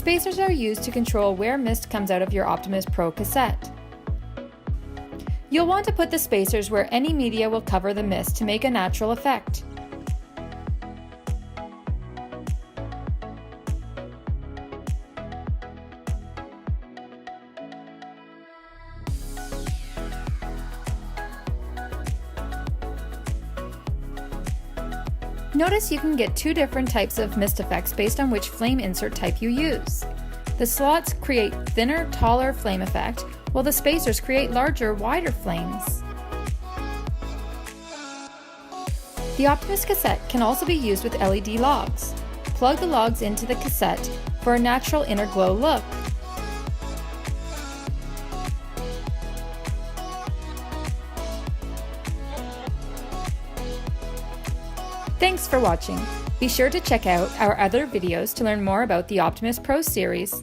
Spacers are used to control where mist comes out of your Optimyst Pro cassette. You'll want to put the spacers where any media will cover the mist to make a natural effect. Notice you can get two different types of mist effects based on which flame insert type you use. The slots create thinner, taller flame effect, while the spacers create larger, wider flames. The Optimyst cassette can also be used with LED logs. Plug the logs into the cassette for a natural inner glow look. Thanks for watching. Be sure to check out our other videos to learn more about the Optimyst Pro series.